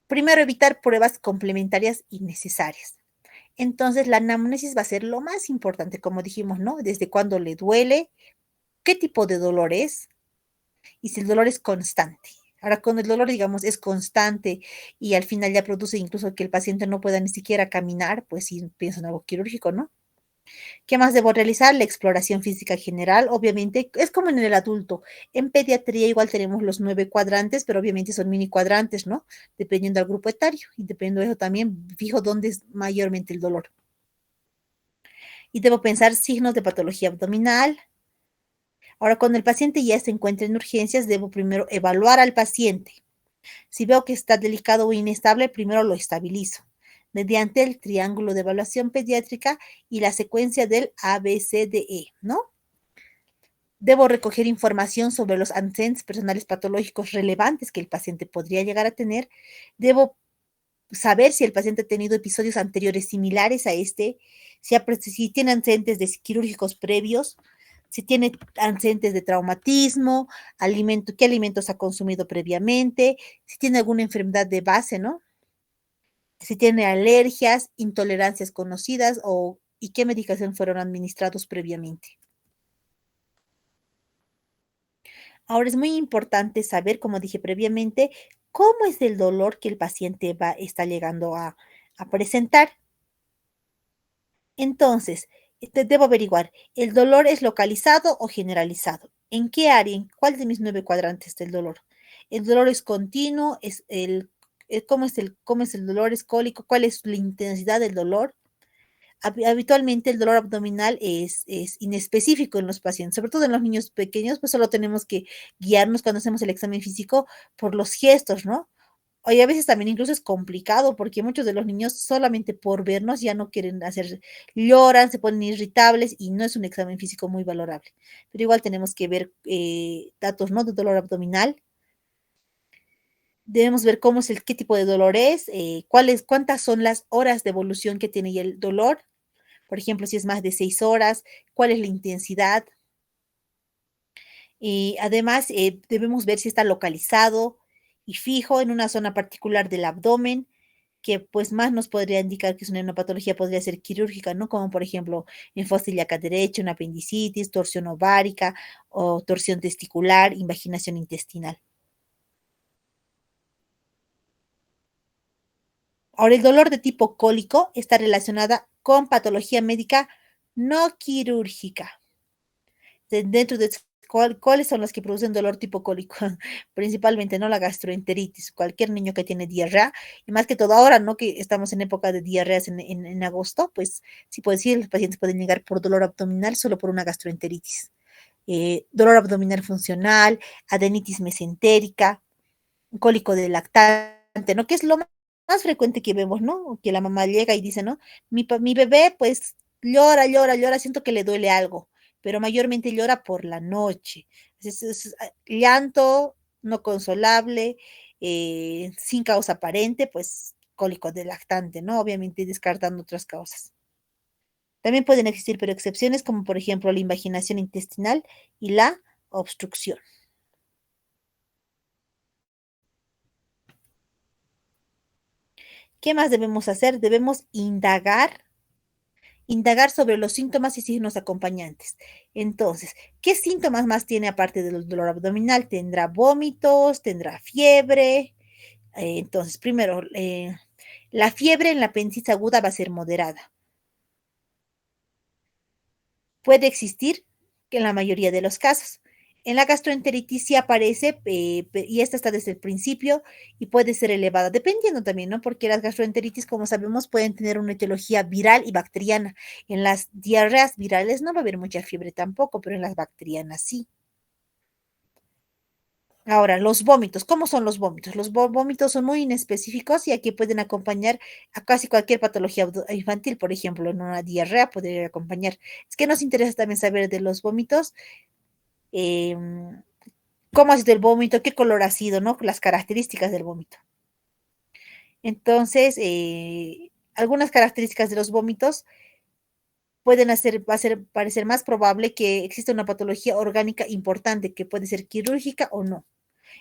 Speaker 1: primero evitar pruebas complementarias innecesarias. Entonces, la anamnesis va a ser lo más importante, como dijimos, ¿no? Desde cuándo le duele, qué tipo de dolor es y si el dolor es constante. Ahora, cuando el dolor, digamos, es constante y al final ya produce incluso que el paciente no pueda ni siquiera caminar, pues sí pienso en algo quirúrgico, ¿no? ¿Qué más debo realizar? La exploración física general, obviamente, es como en el adulto. En pediatría igual tenemos los 9 cuadrantes, pero obviamente son mini cuadrantes, ¿no? Dependiendo del grupo etario y dependiendo de eso también, fijo dónde es mayormente el dolor. y debo pensar signos de patología abdominal. Ahora, cuando el paciente ya se encuentra en urgencias, debo primero evaluar al paciente. Si veo que está delicado o inestable, primero lo estabilizo mediante el triángulo de evaluación pediátrica y la secuencia del ABCDE, ¿no? Debo recoger información sobre los antecedentes personales patológicos relevantes que el paciente podría llegar a tener. Debo saber si el paciente ha tenido episodios anteriores similares a este, si tiene antecedentes de quirúrgicos previos, si tiene antecedentes de traumatismo, qué alimentos ha consumido previamente, si tiene alguna enfermedad de base, ¿no? Si tiene alergias, intolerancias conocidas y qué medicación fueron administrados previamente. Ahora es muy importante saber, como dije previamente, cómo es el dolor que el paciente está llegando a presentar. Entonces, debo averiguar, ¿el dolor es localizado o generalizado? ¿En qué área? ¿En cuál de mis 9 cuadrantes está el dolor? ¿El dolor es continuo? ¿Cómo es el dolor? ¿Es cólico? ¿Cuál es la intensidad del dolor? Habitualmente el dolor abdominal es inespecífico en los pacientes, sobre todo en los niños pequeños, pues solo tenemos que guiarnos cuando hacemos el examen físico por los gestos, ¿no? Oye, a veces también incluso es complicado porque muchos de los niños solamente por vernos ya no quieren hacer, lloran, se ponen irritables y no es un examen físico muy valorable. Pero igual tenemos que ver datos, ¿no? De dolor abdominal. Debemos ver qué tipo de dolor es, cuántas son las horas de evolución que tiene el dolor. Por ejemplo, si es más de 6 horas, cuál es la intensidad. Y además, debemos ver si está localizado y fijo en una zona particular del abdomen, que pues más nos podría indicar que es una patología, podría ser quirúrgica, ¿no? Como por ejemplo en fosa ilíaca derecha, una apendicitis, torsión ovárica o torsión testicular, invaginación intestinal. Ahora, el dolor de tipo cólico está relacionada con patología médica no quirúrgica. Dentro de cuáles son las que producen dolor tipo cólico, principalmente, ¿no? La gastroenteritis, cualquier niño que tiene diarrea, y más que todo ahora, ¿no? Que estamos en época de diarreas en agosto, pues sí puedo decir, los pacientes pueden llegar por dolor abdominal solo por una gastroenteritis. Dolor abdominal funcional, adenitis mesentérica, cólico de lactante, ¿no? Que es lo más frecuente que vemos, ¿no? Que la mamá llega y dice, ¿no? Mi bebé pues llora, llora, llora, siento que le duele algo, pero mayormente llora por la noche. Llanto no consolable, sin causa aparente, pues cólico de lactante, ¿no? Obviamente descartando otras causas. También pueden existir, pero excepciones como por ejemplo la invaginación intestinal y la obstrucción. ¿Qué más debemos hacer? Debemos indagar sobre los síntomas y signos acompañantes. Entonces, ¿qué síntomas más tiene aparte del dolor abdominal? Tendrá vómitos, tendrá fiebre. Entonces, primero, la fiebre en la apendicitis aguda va a ser moderada. Puede existir que en la mayoría de los casos. En la gastroenteritis sí aparece, y esta está desde el principio y puede ser elevada, dependiendo también, ¿no? Porque las gastroenteritis, como sabemos, pueden tener una etiología viral y bacteriana. En las diarreas virales no va a haber mucha fiebre tampoco, pero en las bacterianas sí. Ahora, los vómitos, ¿cómo son los vómitos? Los vómitos son muy inespecíficos y aquí pueden acompañar a casi cualquier patología infantil, por ejemplo, en una diarrea podría acompañar. Es que nos interesa también saber de los vómitos, em, cómo ha sido el vómito, qué color ha sido, ¿no? Las características del vómito. Entonces, algunas características de los vómitos parecer más probable que exista una patología orgánica importante que puede ser quirúrgica o no.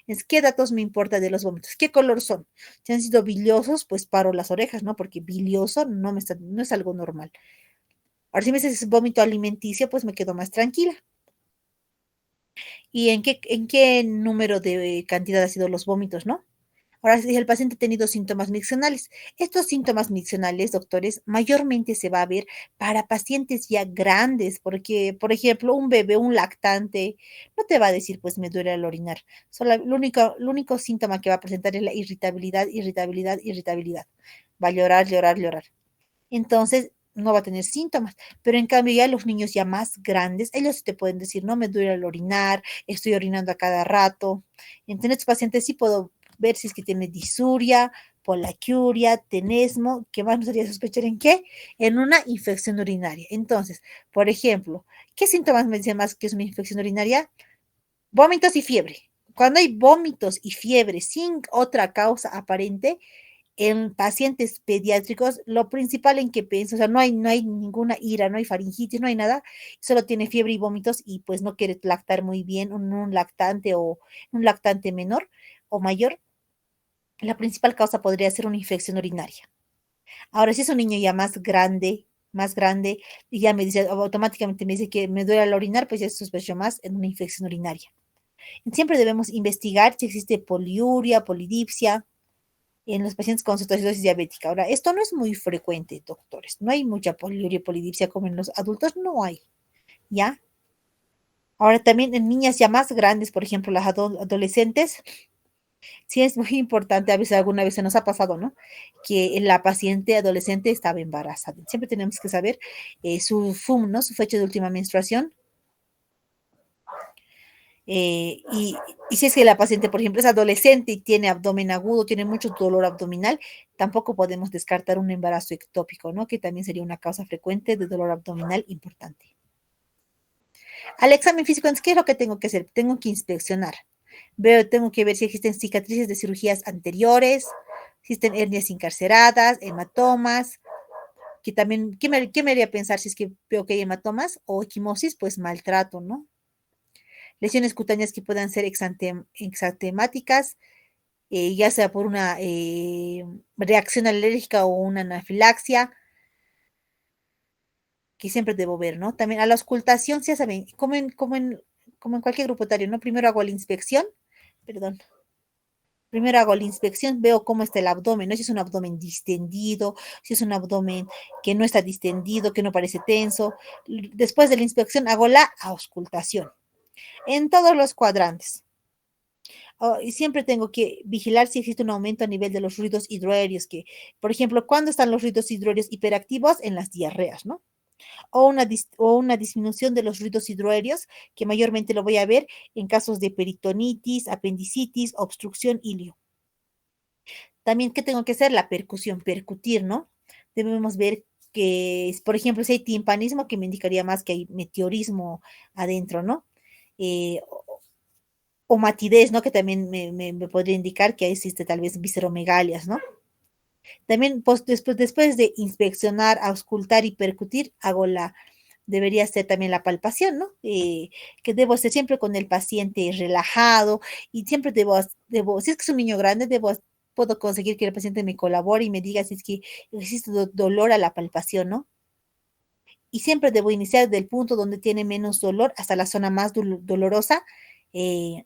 Speaker 1: Es qué datos me importa de los vómitos, qué color son. Si han sido biliosos, pues paro las orejas, ¿no? Porque bilioso no es algo normal. Ahora, si me dices vómito alimenticio, pues me quedo más tranquila. ¿Y en qué número de cantidad ha sido los vómitos, no? Ahora, si el paciente ha tenido síntomas miccionales. Estos síntomas miccionales, doctores, mayormente se va a ver para pacientes ya grandes, porque, por ejemplo, un bebé, un lactante, no te va a decir, pues me duele al orinar. Solo, el único síntoma que va a presentar es la irritabilidad, irritabilidad, irritabilidad. Va a llorar, llorar, llorar. Entonces, no va a tener síntomas, pero en cambio ya los niños ya más grandes, ellos sí te pueden decir, no me duele al orinar, estoy orinando a cada rato. Entonces, estos pacientes sí puedo ver si es que tiene disuria, polaquiuria, tenesmo, que más nos haría sospechar en qué, en una infección urinaria. Entonces, por ejemplo, ¿qué síntomas me dicen más que es una infección urinaria? Vómitos y fiebre. Cuando hay vómitos y fiebre sin otra causa aparente, en pacientes pediátricos, lo principal en que pienso, o sea, no hay ninguna ira, no hay faringitis, no hay nada, solo tiene fiebre y vómitos y pues no quiere lactar muy bien, un lactante o un lactante menor o mayor, la principal causa podría ser una infección urinaria. Ahora, si es un niño ya más grande, y ya me dice, automáticamente me dice que me duele al orinar, pues ya sospecho más en una infección urinaria. Siempre debemos investigar si existe poliuria, polidipsia, en los pacientes con cetoacidosis diabética. Ahora, esto no es muy frecuente, doctores. No hay mucha poliuria y polidipsia como en los adultos, no hay, ¿ya? Ahora también en niñas ya más grandes, por ejemplo, las adolescentes, sí es muy importante, a veces alguna vez se nos ha pasado, ¿no? Que la paciente adolescente estaba embarazada. Siempre tenemos que saber su FUM, ¿no? Su fecha de última menstruación. Y si es que la paciente, por ejemplo, es adolescente y tiene abdomen agudo, tiene mucho dolor abdominal, tampoco podemos descartar un embarazo ectópico, ¿no? Que también sería una causa frecuente de dolor abdominal importante. Al examen físico, entonces, ¿qué es lo que tengo que hacer? Tengo que inspeccionar. Tengo que ver si existen cicatrices de cirugías anteriores, existen hernias encarceradas, hematomas, que también, ¿qué me haría pensar si es que veo que hay hematomas o equimosis? Pues maltrato, ¿no? Lesiones cutáneas que puedan ser exantemáticas, ya sea por una reacción alérgica o una anafilaxia, que siempre debo ver, ¿no? También a la auscultación, ya saben, como en cualquier grupo etario, ¿no? Primero hago la inspección, perdón, primero hago la inspección, veo cómo está el abdomen, ¿no? Si es un abdomen distendido, si es un abdomen que no está distendido, que no parece tenso. Después de la inspección hago la auscultación en todos los cuadrantes. Y siempre tengo que vigilar si existe un aumento a nivel de los ruidos hidroaéreos, que, por ejemplo, ¿cuándo están los ruidos hidroaéreos hiperactivos? En las diarreas, ¿no? O una disminución de los ruidos hidroaéreos, que mayormente lo voy a ver en casos de peritonitis, apendicitis, obstrucción ilio. También, ¿qué tengo que hacer? La percusión, percutir, ¿no? Debemos ver que, por ejemplo, si hay timpanismo, que me indicaría más que hay meteorismo adentro, ¿no? O matidez, ¿no? Que también me podría indicar que existe tal vez visceromegalias, ¿no? También pues, después de inspeccionar, auscultar y percutir, debería ser también la palpación, ¿no? Que debo hacer siempre con el paciente relajado y siempre si es que es un niño grande, puedo conseguir que el paciente me colabore y me diga si es que existe dolor a la palpación, ¿no? Y siempre debo iniciar del punto donde tiene menos dolor hasta la zona más dolorosa, eh,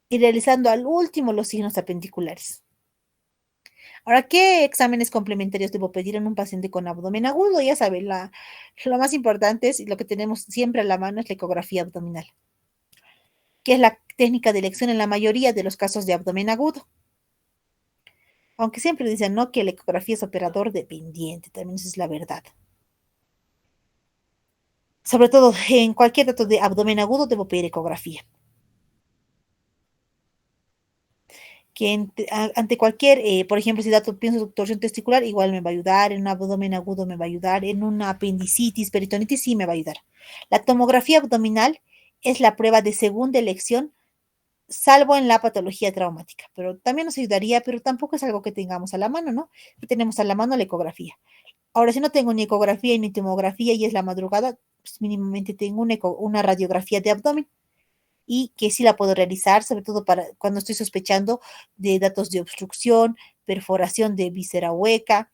Speaker 1: y realizando al último los signos apendiculares. Ahora, ¿qué exámenes complementarios debo pedir en un paciente con abdomen agudo? Ya saben, lo más importante es, y lo que tenemos siempre a la mano es la ecografía abdominal, que es la técnica de elección en la mayoría de los casos de abdomen agudo. Aunque siempre dicen, ¿no? Que la ecografía es operador dependiente, también esa es la verdad. Sobre todo en cualquier dato de abdomen agudo debo pedir ecografía. Que ante cualquier, por ejemplo, si pienso torsión testicular, igual me va a ayudar, en un abdomen agudo me va a ayudar, en una apendicitis, peritonitis, sí me va a ayudar. La tomografía abdominal es la prueba de segunda elección, salvo en la patología traumática, pero también nos ayudaría, pero tampoco es algo que tengamos a la mano, ¿no? Que tenemos a la mano la ecografía. Ahora, si no tengo ni ecografía ni tomografía y es la madrugada, pues mínimamente tengo una radiografía de abdomen y que sí la puedo realizar, sobre todo para cuando estoy sospechando de datos de obstrucción, perforación de víscera hueca,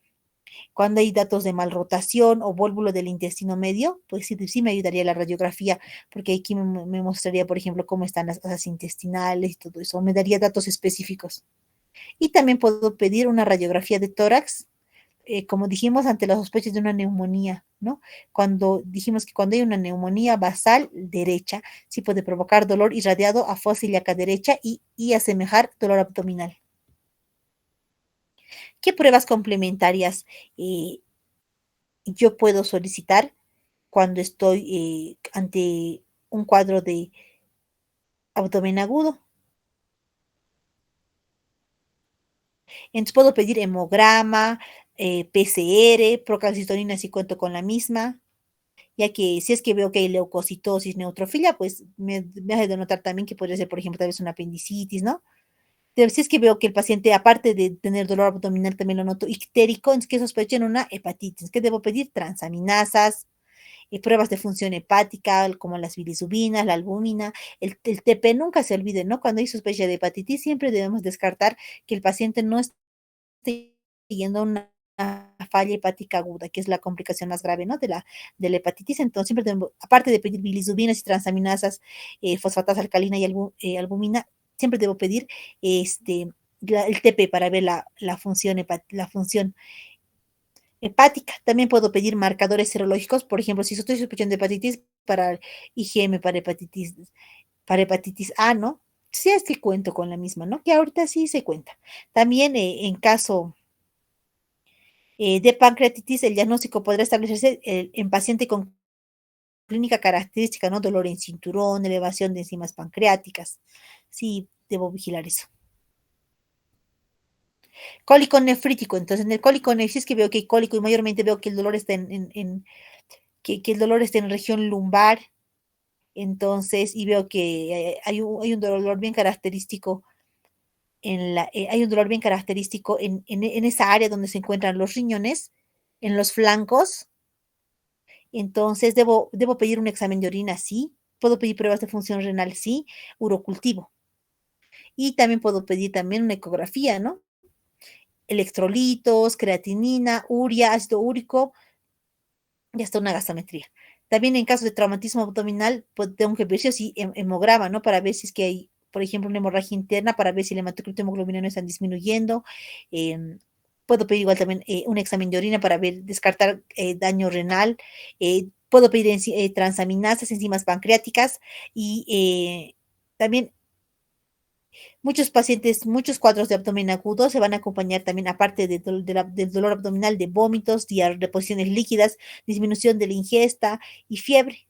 Speaker 1: cuando hay datos de malrotación o vólvulo del intestino medio, pues sí, sí me ayudaría la radiografía, porque aquí me mostraría, por ejemplo, cómo están las asas intestinales y todo eso, me daría datos específicos. Y también puedo pedir una radiografía de tórax, como dijimos, ante las sospechas de una neumonía, ¿no? Cuando dijimos que cuando hay una neumonía basal derecha, sí puede provocar dolor irradiado a fosa ilíaca derecha y asemejar dolor abdominal. ¿Qué pruebas complementarias eh, yo puedo solicitar cuando estoy ante un cuadro de abdomen agudo. Entonces puedo pedir hemograma, PCR, procalcitonina si cuento con la misma, ya que si es que veo que hay leucocitosis, neutrofilia, pues me hace de notar también que podría ser, por ejemplo, tal vez una apendicitis, ¿no? Pero si es que veo que el paciente, aparte de tener dolor abdominal, también lo noto ictérico, es que sospechen una hepatitis. ¿Qué debo pedir? Transaminasas, pruebas de función hepática, como las bilisubinas, la albúmina, el TP, nunca se olvide, ¿no? Cuando hay sospecha de hepatitis, siempre debemos descartar que el paciente no esté siguiendo una falla hepática aguda, que es la complicación más grave, ¿no? De la hepatitis. Entonces, siempre tenemos, aparte de pedir bilisubinas y transaminasas, fosfatasa alcalina y albúmina, siempre debo pedir este, el TP para ver la función, la función hepática. También puedo pedir marcadores serológicos, por ejemplo, si estoy sospechando de hepatitis, para IgM, para hepatitis A, ¿no? Si es que cuento con la misma, ¿no? Que ahorita sí se cuenta. También en caso de pancreatitis, el diagnóstico podrá establecerse en paciente con clínica característica, ¿no? Dolor en cinturón, elevación de enzimas pancreáticas. Sí, debo vigilar eso. Cólico nefrítico, entonces en el cólico nefrítico, si es que veo que hay cólico y mayormente veo que el dolor está que el dolor está en región lumbar, entonces, y veo que hay un dolor bien característico hay un dolor bien característico en esa área donde se encuentran los riñones, en los flancos. Entonces, debo pedir un examen de orina, sí. Puedo pedir pruebas de función renal, sí. Urocultivo. Y también puedo pedir también una ecografía, ¿no? Electrolitos, creatinina, urea, ácido úrico y hasta una gasometría. También en caso de traumatismo abdominal, pues tengo que ver si hemograma, ¿no? Para ver si es que hay, por ejemplo, una hemorragia interna, para ver si el hematocrito y hemoglobina no están disminuyendo. Em, Puedo pedir igual también un examen de orina para ver, descartar daño renal. Puedo pedir transaminasas, enzimas pancreáticas y también muchos pacientes, muchos cuadros de abdomen agudo se van a acompañar también, aparte del dolor abdominal, de vómitos, reposiciones líquidas, disminución de la ingesta y fiebre.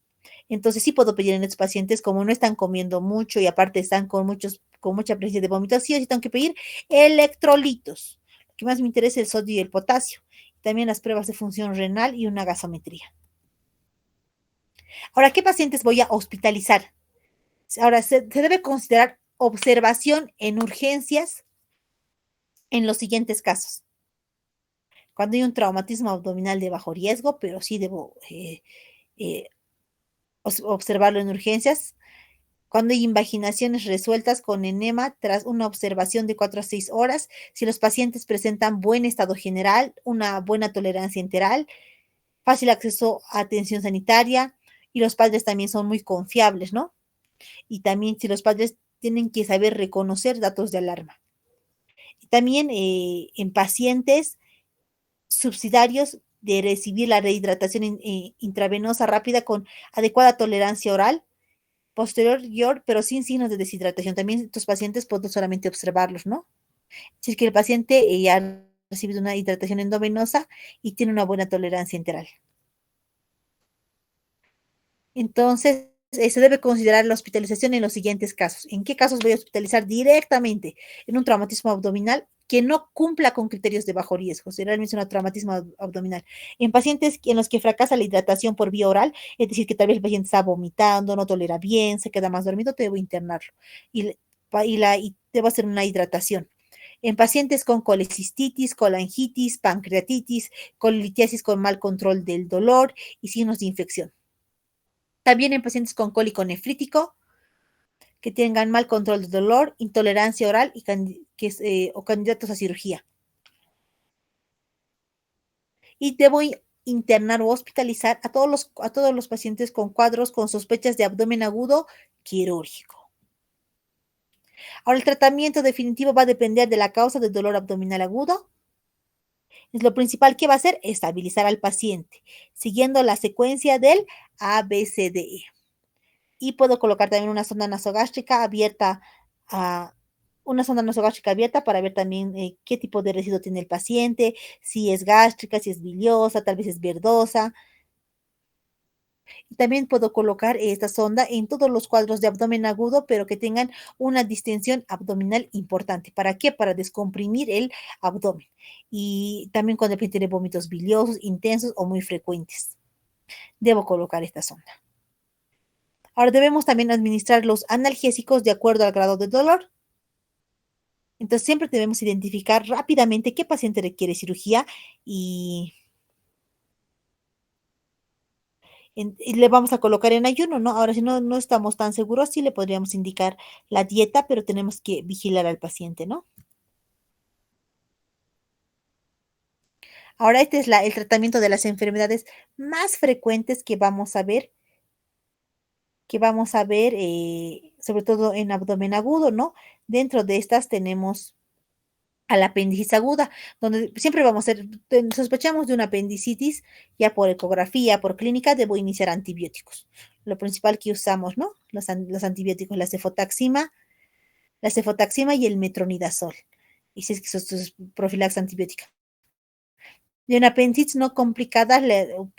Speaker 1: Entonces sí puedo pedir en estos pacientes, como no están comiendo mucho y aparte están con mucha presencia de vómitos, sí o sí tengo que pedir electrolitos. Lo que más me interesa es el sodio y el potasio. También las pruebas de función renal y una gasometría. Ahora, ¿qué pacientes voy a hospitalizar? Ahora, se debe considerar observación en urgencias en los siguientes casos. Cuando hay un traumatismo abdominal de bajo riesgo, pero sí debo eh, observarlo en urgencias. Cuando hay invaginaciones resueltas con enema tras una observación de 4 a 6 horas, si los pacientes presentan buen estado general, una buena tolerancia enteral, fácil acceso a atención sanitaria y los padres también son muy confiables, ¿no? Y también si los padres tienen que saber reconocer datos de alarma. También en pacientes subsidiarios de recibir la rehidratación intravenosa rápida con adecuada tolerancia oral, posterior, pero sin signos de deshidratación. También estos pacientes puedo solamente observarlos, ¿no? Si es que el paciente ya ha recibido una hidratación endovenosa y tiene una buena tolerancia enteral. Entonces, se debe considerar la hospitalización en los siguientes casos. ¿En qué casos voy a hospitalizar directamente? En un traumatismo abdominal que no cumpla con criterios de bajo riesgo, si realmente es un traumatismo abdominal. En pacientes en los que fracasa la hidratación por vía oral, es decir, que tal vez el paciente está vomitando, no tolera bien, se queda más dormido, te debo internarlo y debo hacer una hidratación. En pacientes con colecistitis, colangitis, pancreatitis, colitiasis con mal control del dolor y signos de infección. También en pacientes con cólico nefrítico que tengan mal control de dolor, intolerancia oral o candidatos a cirugía. Y debo internar o hospitalizar a todos los pacientes con cuadros con sospechas de abdomen agudo quirúrgico. Ahora, el tratamiento definitivo va a depender de la causa del dolor abdominal agudo. Es lo principal que va a hacer, estabilizar al paciente, siguiendo la secuencia del ABCDE. Y puedo colocar también una sonda nasogástrica abierta a una sonda nasogástrica abierta para ver también qué tipo de residuo tiene el paciente, si es gástrica, si es biliosa, tal vez es verdosa. También puedo colocar esta sonda en todos los cuadros de abdomen agudo, pero que tengan una distensión abdominal importante. ¿Para qué? Para descomprimir el abdomen. Y también cuando el paciente tiene vómitos biliosos, intensos o muy frecuentes. Debo colocar esta sonda. Ahora debemos también administrar los analgésicos de acuerdo al grado de dolor. Entonces siempre debemos identificar rápidamente qué paciente requiere cirugía y, y le vamos a colocar en ayuno, ¿no? Ahora, si no estamos tan seguros, sí le podríamos indicar la dieta, pero tenemos que vigilar al paciente, ¿no? Ahora, este es el tratamiento de las enfermedades más frecuentes sobre todo en abdomen agudo, ¿no? Dentro de estas tenemos a la apendicitis aguda, donde siempre vamos a sospechamos de una apendicitis, ya por ecografía, por clínica, debo iniciar antibióticos. Lo principal que usamos, ¿no? Los antibióticos, la cefotaxima y el metronidazol. Y si es que eso es profilaxis antibiótica. De una apendicitis no complicada,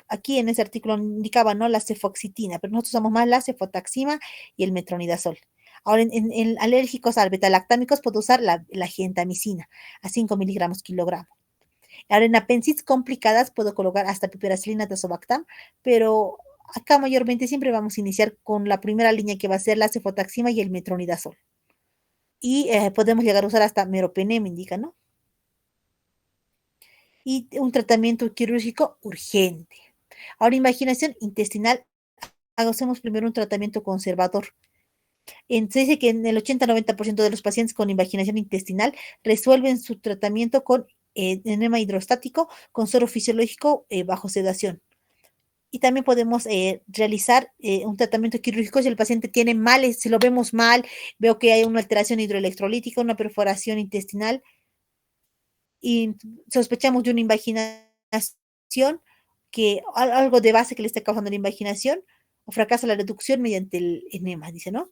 Speaker 1: aquí en ese artículo indicaba, ¿no? La cefoxitina, pero nosotros usamos más la cefotaxima y el metronidazol. Ahora, en alérgicos al betalactámicos puedo usar la gentamicina a 5 miligramos kilogramo. Ahora, en apendicitis complicadas puedo colocar hasta piperacilina tazobactam, pero acá mayormente siempre vamos a iniciar con la primera línea que va a ser la cefotaxima y el metronidazol. Y podemos llegar a usar hasta meropenem, indica, ¿no? Y un tratamiento quirúrgico urgente. Ahora, imaginación intestinal, hagamos primero un tratamiento conservador. Se dice que en el 80-90% de los pacientes con invaginación intestinal resuelven su tratamiento con enema hidrostático con suero fisiológico bajo sedación. Y también podemos realizar un tratamiento quirúrgico si el paciente tiene males, si lo vemos mal, veo que hay una alteración hidroelectrolítica, una perforación intestinal y sospechamos de una invaginación, que algo de base que le esté causando la invaginación, o fracasa la reducción mediante el enema, dice, ¿no?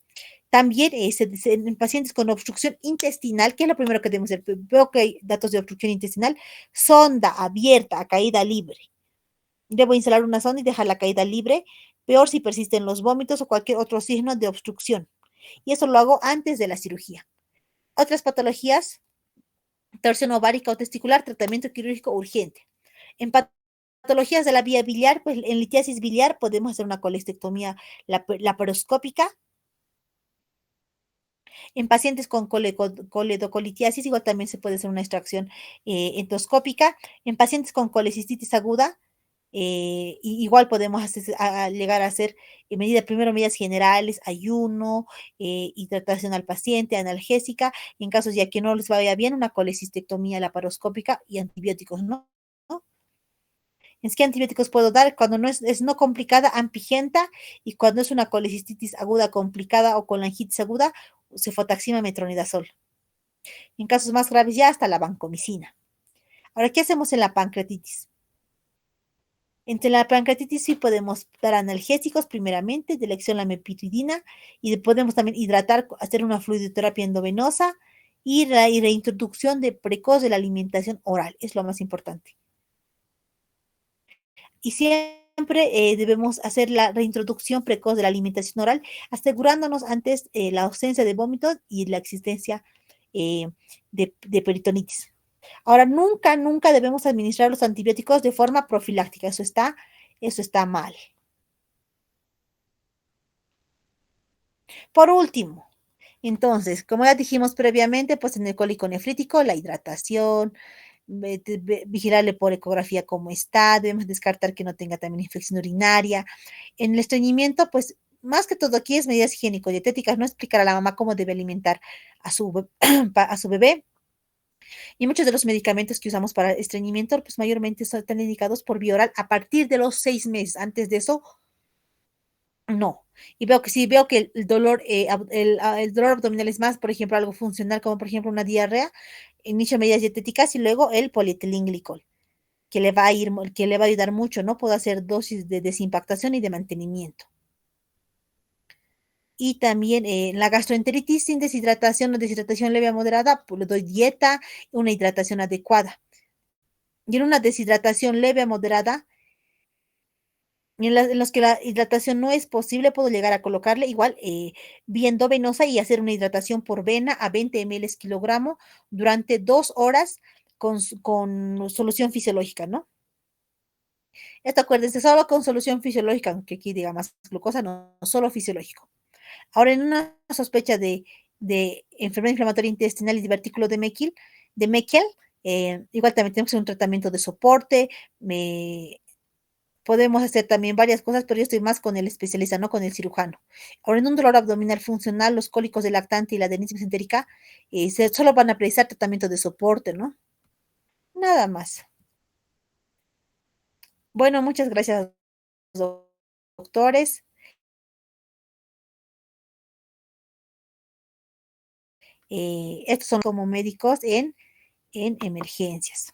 Speaker 1: También en pacientes con obstrucción intestinal, ¿qué es lo primero que debemos hacer? Veo que hay datos de obstrucción intestinal, sonda abierta a caída libre. Debo instalar una sonda y dejar la caída libre, peor si persisten los vómitos o cualquier otro signo de obstrucción. Y eso lo hago antes de la cirugía. Otras patologías, torsión ovárica o testicular, tratamiento quirúrgico urgente. En patologías de la vía biliar, pues en litiasis biliar podemos hacer una colestectomía laparoscópica. En pacientes con coledocolitiasis, igual también se puede hacer una extracción endoscópica. En pacientes con colecistitis aguda, igual podemos llegar a hacer primero medidas generales, ayuno, hidratación al paciente, analgésica. En casos ya que no les vaya bien, una colecistectomía laparoscópica y antibióticos, ¿no? Es que antibióticos puedo dar cuando no es no complicada, ampigenta, y cuando es una colecistitis aguda complicada o colangitis aguda, cefotaxima metronidazol. En casos más graves ya hasta la vancomicina. Ahora, ¿qué hacemos en la pancreatitis? Entre la pancreatitis sí podemos dar analgésicos primeramente, de elección la mepitidina, y podemos también hidratar, hacer una fluidoterapia endovenosa y reintroducción de precoz de la alimentación oral, es lo más importante. Y siempre debemos hacer la reintroducción precoz de la alimentación oral, asegurándonos antes la ausencia de vómitos y la existencia eh, de peritonitis. Ahora, nunca debemos administrar los antibióticos de forma profiláctica. Eso está mal. Por último, entonces, como ya dijimos previamente, pues en el cólico nefrítico, la hidratación, vigilarle por ecografía cómo está, debemos descartar que no tenga también infección urinaria. En el estreñimiento, pues más que todo aquí es medidas higiénico-dietéticas, no explicar a la mamá cómo debe alimentar a a su bebé. Y muchos de los medicamentos que usamos para estreñimiento, pues mayormente están indicados por vía oral a partir de los 6 meses. Antes de eso, no. Y veo que el dolor, el dolor abdominal es más, por ejemplo, algo funcional, como por ejemplo una diarrea, inicio medidas dietéticas y luego el polietilenglicol, que le va a ayudar mucho, ¿no? Puedo hacer dosis de desimpactación y de mantenimiento. Y también la gastroenteritis sin deshidratación o deshidratación leve a moderada, pues le doy dieta, una hidratación adecuada. Y en una deshidratación leve a moderada, y en los que la hidratación no es posible, puedo llegar a colocarle igual viendo venosa y hacer una hidratación por vena a 20 ml kilogramo durante 2 horas con solución fisiológica, ¿no? Esto acuérdense, solo con solución fisiológica, aunque aquí diga más glucosa, no, solo fisiológico. Ahora, en una sospecha de enfermedad inflamatoria intestinal y divertículo de Meckel, igual también tenemos que hacer un tratamiento de soporte, podemos hacer también varias cosas, pero yo estoy más con el especialista, no con el cirujano. Ahora, en un dolor abdominal funcional, los cólicos del lactante y la adenitis mesentérica, solo van a precisar tratamiento de soporte, ¿no? Nada más. Bueno, muchas gracias, doctores. Estos son como médicos en emergencias.